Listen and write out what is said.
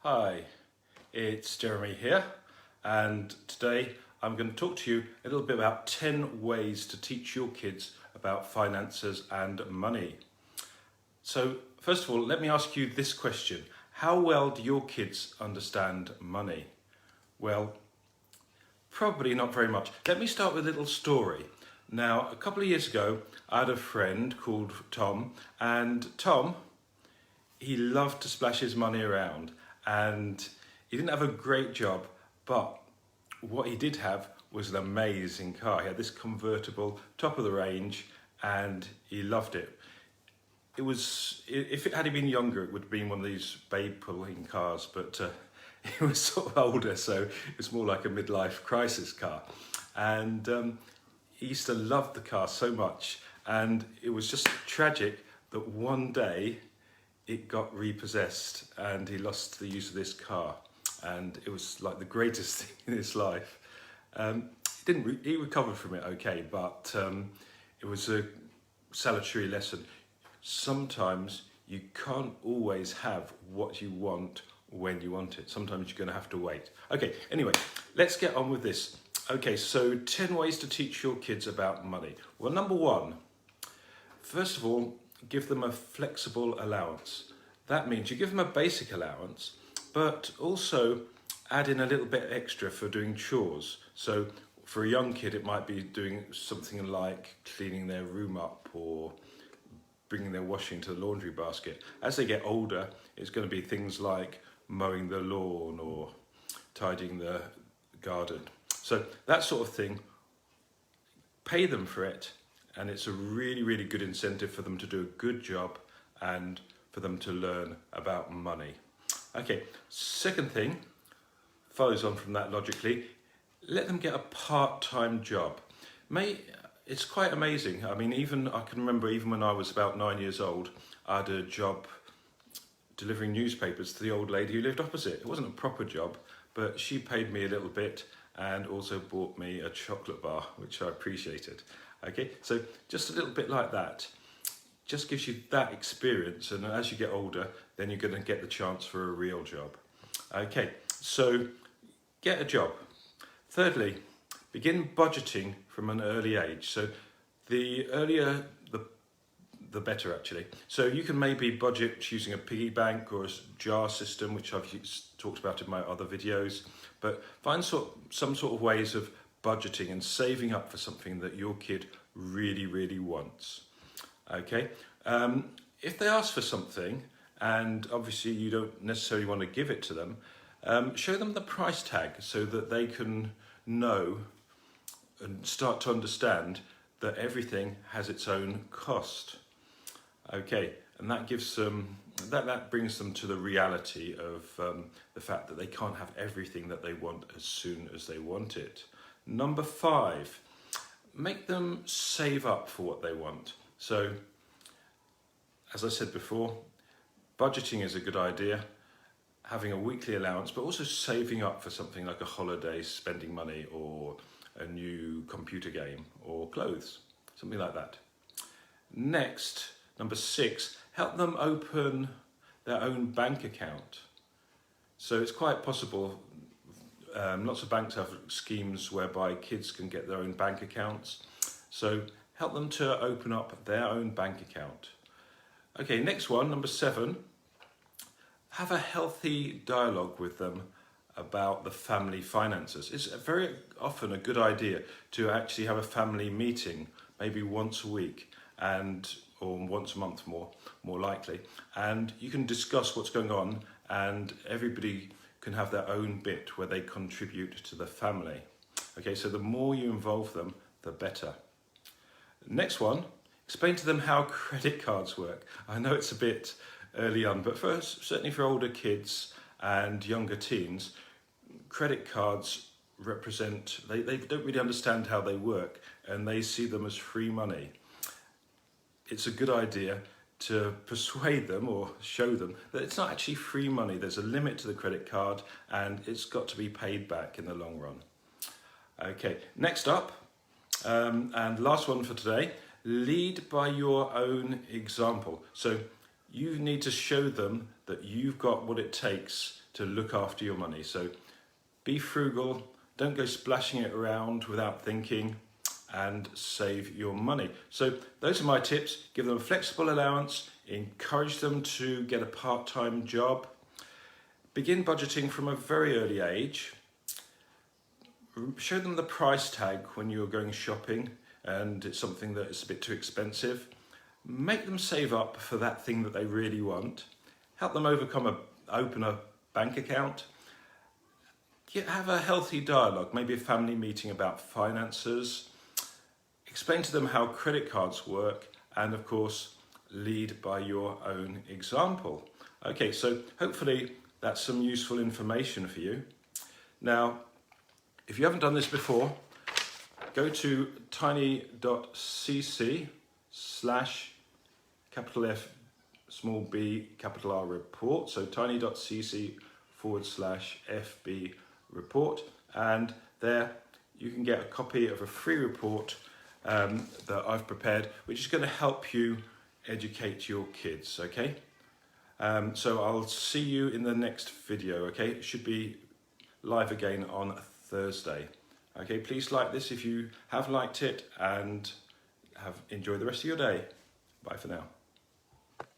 Hi, it's Jeremy here, and today I'm going to talk to you a little bit about 10 ways to teach your kids about finances and money. So, first of all, let me ask you this question. How well do your kids understand money? Well, probably not very much. Let me start with a little story. Now, a couple of years ago, I had a friend called Tom, and Tom, he loved to splash his money around, and he didn't have a great job, but what he did have was an amazing car. He had this convertible, top of the range, and he loved it. It was, if it had been younger, it would have been one of these babe pulling cars, but he was sort of older, so it was more like a midlife crisis car. And he used to love the car so much, and it was just tragic that one day it got repossessed and he lost the use of this car, and it was like the greatest thing in his life. He recovered from it okay, but it was a salutary lesson. Sometimes you can't always have what you want when you want it. Sometimes you're going to have to wait. Okay, anyway, let's get on with this. Okay, so 10 ways to teach your kids about money. Well, number one, first of all, give them a flexible allowance. That means you give them a basic allowance, but also add in a little bit extra for doing chores. So for a young kid, it might be doing something like cleaning their room up or bringing their washing to the laundry basket. As they get older, it's going to be things like mowing the lawn or tidying the garden. So that sort of thing, pay them for it, and it's a really, really good incentive for them to do a good job and for them to learn about money. Okay, second thing, follows on from that logically, let them get a part-time job. It's quite amazing. I mean, I can remember even when I was about 9 years old, I had a job delivering newspapers to the old lady who lived opposite. It wasn't a proper job, but she paid me a little bit and also bought me a chocolate bar, which I appreciated. Okay, so just a little bit like that. Just gives you that experience, and as you get older, then you're going to get the chance for a real job. Okay, so get a job. Thirdly, begin budgeting from an early age. So the earlier, the better actually. So you can maybe budget using a piggy bank or a jar system, which I've talked about in my other videos. But find some sort of ways of budgeting and saving up for something that your kid really, really wants. Okay, if they ask for something, and obviously you don't necessarily want to give it to them, show them the price tag so that they can know and start to understand that everything has its own cost. Okay, and that gives them, that brings them to the reality of the fact that they can't have everything that they want as soon as they want it. Number 5, make them save up for what they want. So, as I said before, budgeting is a good idea, having a weekly allowance, but also saving up for something like a holiday, spending money, or a new computer game, or clothes, something like that. Next, number 6, help them open their own bank account. So it's quite possible, lots of banks have schemes whereby kids can get their own bank accounts. So help them to open up their own bank account. Okay, next one, number 7, have a healthy dialogue with them about the family finances. It's very often a good idea to actually have a family meeting, maybe once a week, or once a month more likely, and you can discuss what's going on, and everybody can have their own bit where they contribute to the family. Okay, so the more you involve them, the better. Next one, explain to them how credit cards work. I know it's a bit early on, but certainly for older kids and younger teens, credit cards represent, they don't really understand how they work, and they see them as free money. It's a good idea to persuade them or show them that it's not actually free money. There's a limit to the credit card, and it's got to be paid back in the long run. Okay, next up, and last one for today, lead by your own example. So you need to show them that you've got what it takes to look after your money. So be frugal, don't go splashing it around without thinking, and save your money. So those are my tips. Give them a flexible allowance, encourage them to get a part-time job, begin budgeting from a very early age, show them the price tag when you're going shopping and it's something that is a bit too expensive. Make them save up for that thing that they really want. Help them open a bank account. Have a healthy dialogue, maybe a family meeting about finances. Explain to them how credit cards work, and of course, lead by your own example. Okay, so hopefully that's some useful information for you. Now, if you haven't done this before, go to tiny.cc/F b R report. So tiny.cc/FB report, and there you can get a copy of a free report that I've prepared, which is going to help you educate your kids. Okay, so I'll see you in the next video. Okay, it should be live again on Thursday. Okay, please like this if you have liked it, and enjoy the rest of your day. Bye for now.